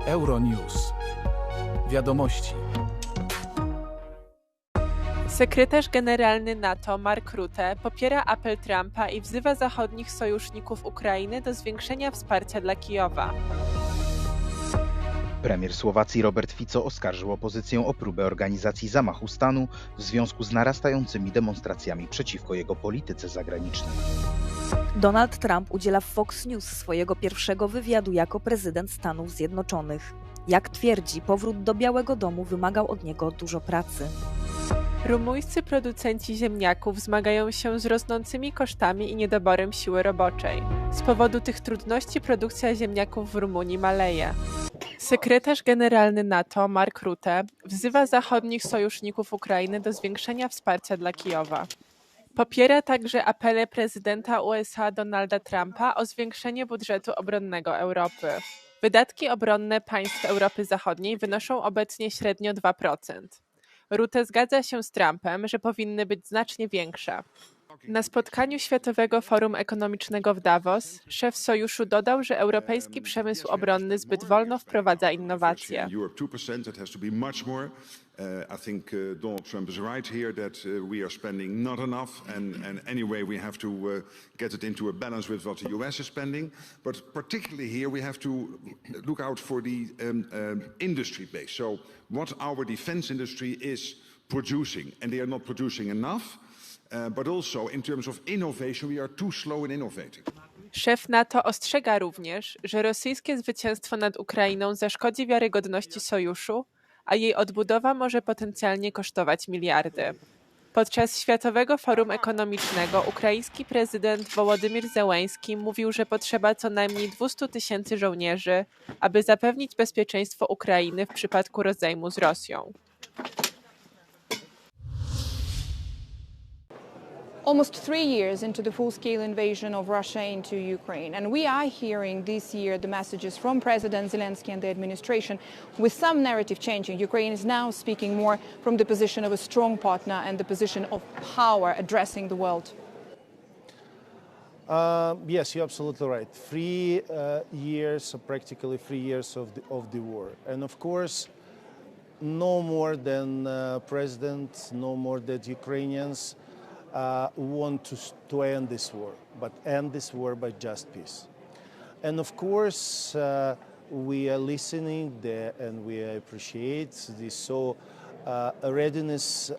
Euronews. Wiadomości. Sekretarz generalny NATO Mark Rutte popiera apel Trumpa i wzywa zachodnich sojuszników Ukrainy do zwiększenia wsparcia dla Kijowa. Premier Słowacji Robert Fico oskarżył opozycję o próbę organizacji zamachu stanu w związku z narastającymi demonstracjami przeciwko jego polityce zagranicznej. Donald Trump udziela w Fox News swojego pierwszego wywiadu jako prezydent Stanów Zjednoczonych. Jak twierdzi, powrót do Białego Domu wymagał od niego dużo pracy. Rumuńscy producenci ziemniaków zmagają się z rosnącymi kosztami i niedoborem siły roboczej. Z powodu tych trudności produkcja ziemniaków w Rumunii maleje. Sekretarz generalny NATO Mark Rutte wzywa zachodnich sojuszników Ukrainy do zwiększenia wsparcia dla Kijowa. Popiera także apele prezydenta USA Donalda Trumpa o zwiększenie budżetu obronnego Europy. Wydatki obronne państw Europy Zachodniej wynoszą obecnie średnio 2%. Rutte zgadza się z Trumpem, że powinny być znacznie większe. Na spotkaniu Światowego Forum Ekonomicznego w Davos szef sojuszu dodał, że europejski przemysł obronny zbyt wolno wprowadza innowacje. I think Donald Trump is right here that we are spending not enough, and anyway we have to get it into a balance with what the US is spending. But particularly here we have to look out for the industry base. So what our defense industry is producing, and they are not producing enough. But also in terms of innovation, we are too slow in innovating. Szef NATO ostrzega również, że rosyjskie zwycięstwo nad Ukrainą zaszkodzi wiarygodności sojuszu, a jej odbudowa może potencjalnie kosztować miliardy. Podczas Światowego Forum Ekonomicznego ukraiński prezydent Wołodymyr Zełenski mówił, że potrzeba co najmniej 200 000 żołnierzy, aby zapewnić bezpieczeństwo Ukrainy w przypadku rozejmu z Rosją. Almost 3 years into the full-scale invasion of Russia into Ukraine, and we are hearing this year the messages from President Zelensky and the administration with some narrative changing. Ukraine is now speaking more from the position of a strong partner and the position of power addressing the world. Yes, you're absolutely right. 3 years, practically 3 years of the war. And of course, no more than President, no more than Ukrainians want to end this war, but end this war by just peace. And of course, we are listening there and we appreciate this readiness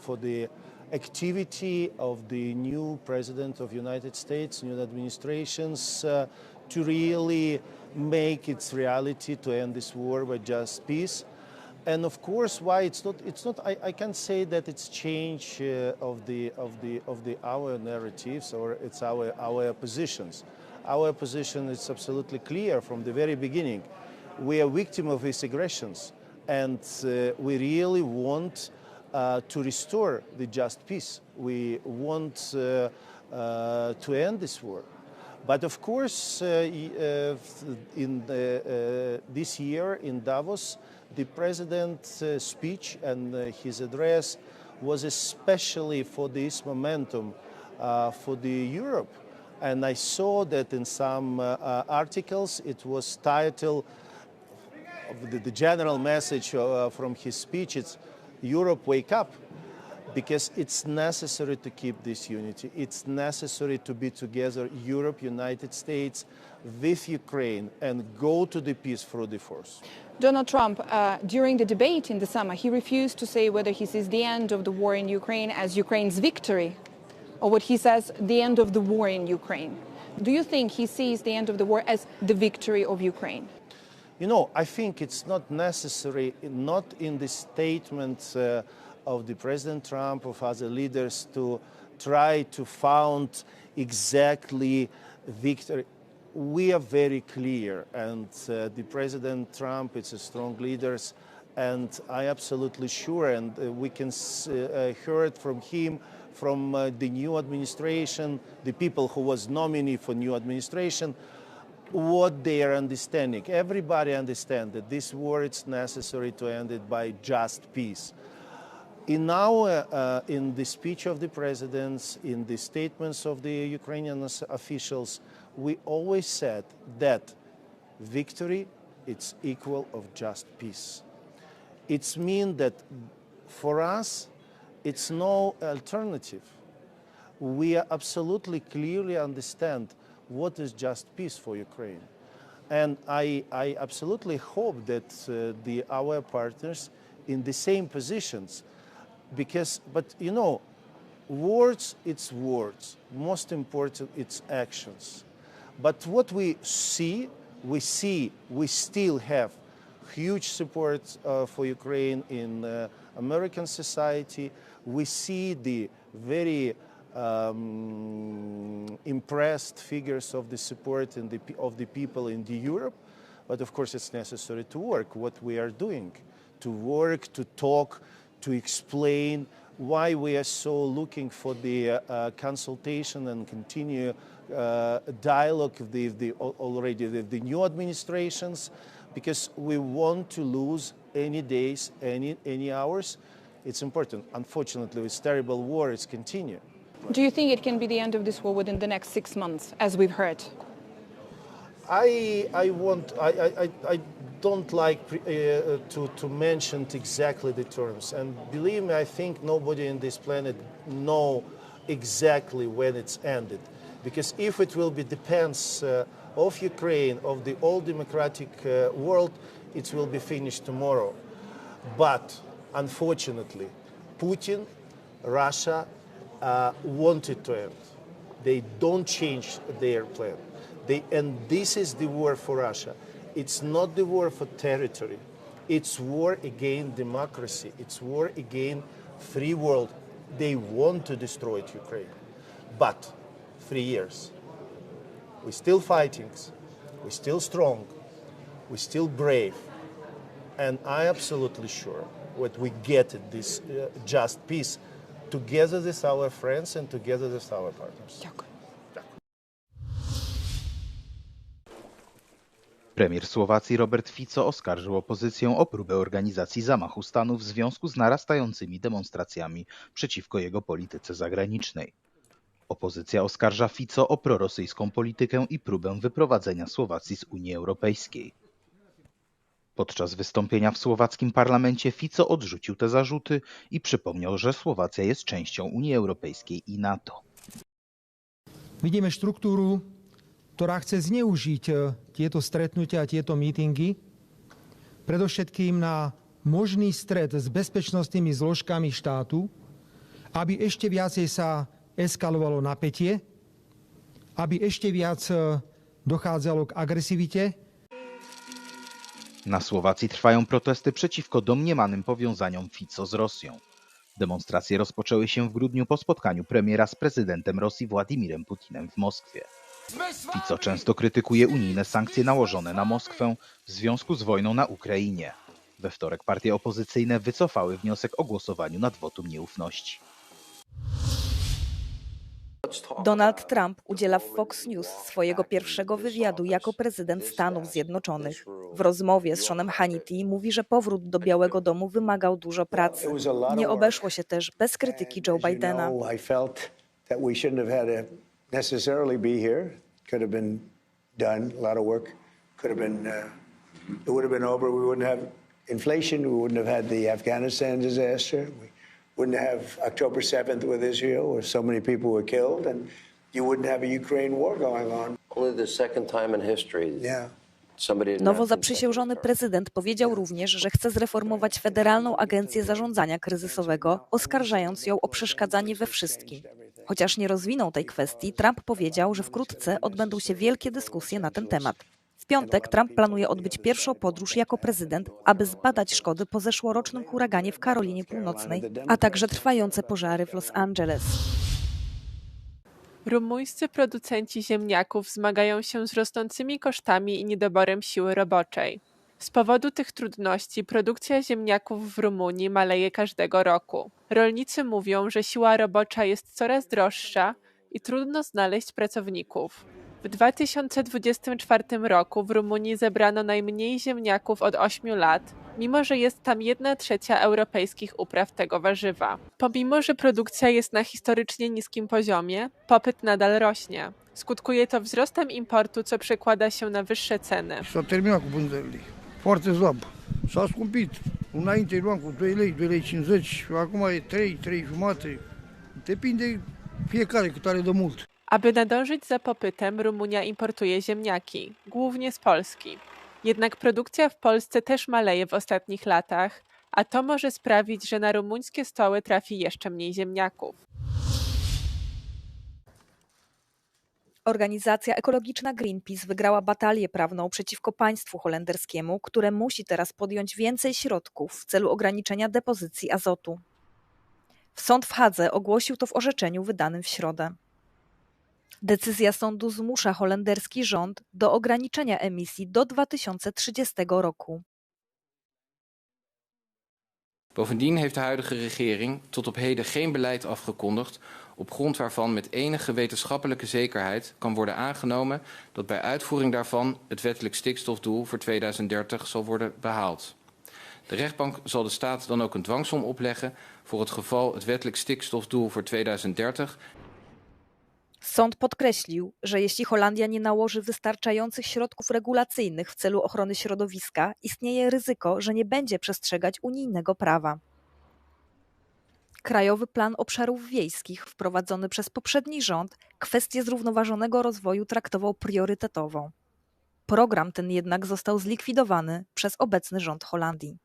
for the activity of the new President of the United States, new administrations, to really make its reality to end this war by just peace. And of course, why it's not. I can't say that it's change of our narratives or it's our positions. Our position is absolutely clear from the very beginning. We are victim of these aggressions, and we really want to restore the just peace. We want to end this war. But of course, this year in Davos, the President's speech and his address was especially for this momentum for the Europe. And I saw that in some articles it was titled, the general message from his speech, it's Europe, wake up. Because it's necessary to keep this unity. It's necessary to be together, Europe, United States, with Ukraine, and go to the peace through the force. Donald Trump, during the debate in the summer, he refused to say whether he sees the end of the war in Ukraine as Ukraine's victory, or what he says, the end of the war in Ukraine. Do you think he sees the end of the war as the victory of Ukraine? You know, I think it's not necessary, not in the statements of the President Trump, of other leaders, to try to found exactly victory. We are very clear, and the President Trump is a strong leader, and I absolutely sure, and we can hear it from him, from the new administration, the people who was nominee for new administration, what they are understanding. Everybody understands that this war it's necessary to end it by just peace. In the speech of the presidents, in the statements of the Ukrainian officials, we always said that victory it's equal of just peace. It means that for us, it's no alternative. We absolutely clearly understand what is just peace for Ukraine. And I absolutely hope that our partners in the same positions, but you know, words, it's words. Most important, it's actions. But what we still have huge support for Ukraine in American society. We see the very impressed figures of the support of the people in Europe. But of course, it's necessary to work what we are doing, to work, to talk, to explain why we are so looking for the consultation and continue dialogue with the new administrations, because we want to lose any days, any hours. It's important. Unfortunately, this terrible war is continuing. Do you think it can be the end of this war within the next 6 months, as we've heard? I don't like to mention exactly the terms, and believe me, I think nobody on this planet know exactly when it's ended, because if it will be depends of Ukraine, of the all democratic world, it will be finished tomorrow. But unfortunately, Putin, Russia wanted to end. They don't change their plan. And this is the war for Russia. It's not the war for territory. It's war against democracy. It's war against free world. They want to destroy Ukraine. But 3 years. We're still fighting. We're still strong. We're still brave. And I'm absolutely sure that we get this just peace together with our friends and together with our partners. Premier Słowacji Robert Fico oskarżył opozycję o próbę organizacji zamachu stanu w związku z narastającymi demonstracjami przeciwko jego polityce zagranicznej. Opozycja oskarża Fico o prorosyjską politykę i próbę wyprowadzenia Słowacji z Unii Europejskiej. Podczas wystąpienia w słowackim parlamencie Fico odrzucił te zarzuty i przypomniał, że Słowacja jest częścią Unii Europejskiej i NATO. Vidíme štruktúru, ktorá chce zneužiť tieto stretnutia a tieto mítingy, predovšetkým na možný stret s bezpečnostnými zložkami štátu, aby ešte viacej sa eskalovalo napätie, aby ešte viac dochádzalo k agresivite. Na Słowacji trwają protesty przeciwko domniemanym powiązaniom Fico z Rosją. Demonstracje rozpoczęły się w grudniu po spotkaniu premiera z prezydentem Rosji Władimirem Putinem w Moskwie. Fico często krytykuje unijne sankcje nałożone na Moskwę w związku z wojną na Ukrainie. We wtorek partie opozycyjne wycofały wniosek o głosowaniu nad wotum nieufności. Donald Trump udziela w Fox News swojego pierwszego wywiadu jako prezydent Stanów Zjednoczonych. W rozmowie z Seanem Hannity mówi, że powrót do Białego Domu wymagał dużo pracy. Nie obeszło się też bez krytyki Joe Bidena. Wouldn't have October 7th with Israel, where so many people were killed, and you wouldn't have a Ukraine war going on. Only the second time in history. Yeah. Nowo zaprzysiężony prezydent powiedział również, że chce zreformować Federalną Agencję Zarządzania Kryzysowego, oskarżając ją o przeszkadzanie we wszystkim. Chociaż nie rozwinął tej kwestii, Trump powiedział, że wkrótce odbędą się wielkie dyskusje na ten temat. W piątek Trump planuje odbyć pierwszą podróż jako prezydent, aby zbadać szkody po zeszłorocznym huraganie w Karolinie Północnej, a także trwające pożary w Los Angeles. Rumuńscy producenci ziemniaków zmagają się z rosnącymi kosztami i niedoborem siły roboczej. Z powodu tych trudności produkcja ziemniaków w Rumunii maleje każdego roku. Rolnicy mówią, że siła robocza jest coraz droższa i trudno znaleźć pracowników. W 2024 roku w Rumunii zebrano najmniej ziemniaków od 8 lat, mimo że jest tam 1/3 europejskich upraw tego warzywa. Pomimo że produkcja jest na historycznie niskim poziomie, popyt nadal rośnie. Skutkuje to wzrostem importu, co przekłada się na wyższe ceny. S-a terminat cu vânzările. Foarte slab. S-a scumpit. Înainte luam cu 2 lei, 2 lei 50, acum e 3, 3 jumate. Depinde fiecare cât are de mult. Aby nadążyć za popytem, Rumunia importuje ziemniaki, głównie z Polski. Jednak produkcja w Polsce też maleje w ostatnich latach, a to może sprawić, że na rumuńskie stoły trafi jeszcze mniej ziemniaków. Organizacja ekologiczna Greenpeace wygrała batalię prawną przeciwko państwu holenderskiemu, które musi teraz podjąć więcej środków w celu ograniczenia depozycji azotu. Sąd w Hadze ogłosił to w orzeczeniu wydanym w środę. Decyzja sądu zmusza holenderski rząd do ograniczenia emisji do 2030 roku. Bovendien heeft de huidige regering tot op heden geen beleid afgekondigd op grond waarvan met enige wetenschappelijke zekerheid kan worden aangenomen dat bij uitvoering daarvan het wettelijk stikstofdoel voor 2030 zal worden behaald. De rechtbank zal de staat dan ook een dwangsom opleggen voor het geval het wettelijk stikstofdoel voor 2030. Sąd podkreślił, że jeśli Holandia nie nałoży wystarczających środków regulacyjnych w celu ochrony środowiska, istnieje ryzyko, że nie będzie przestrzegać unijnego prawa. Krajowy Plan Obszarów Wiejskich, wprowadzony przez poprzedni rząd, kwestię zrównoważonego rozwoju traktował priorytetowo. Program ten jednak został zlikwidowany przez obecny rząd Holandii.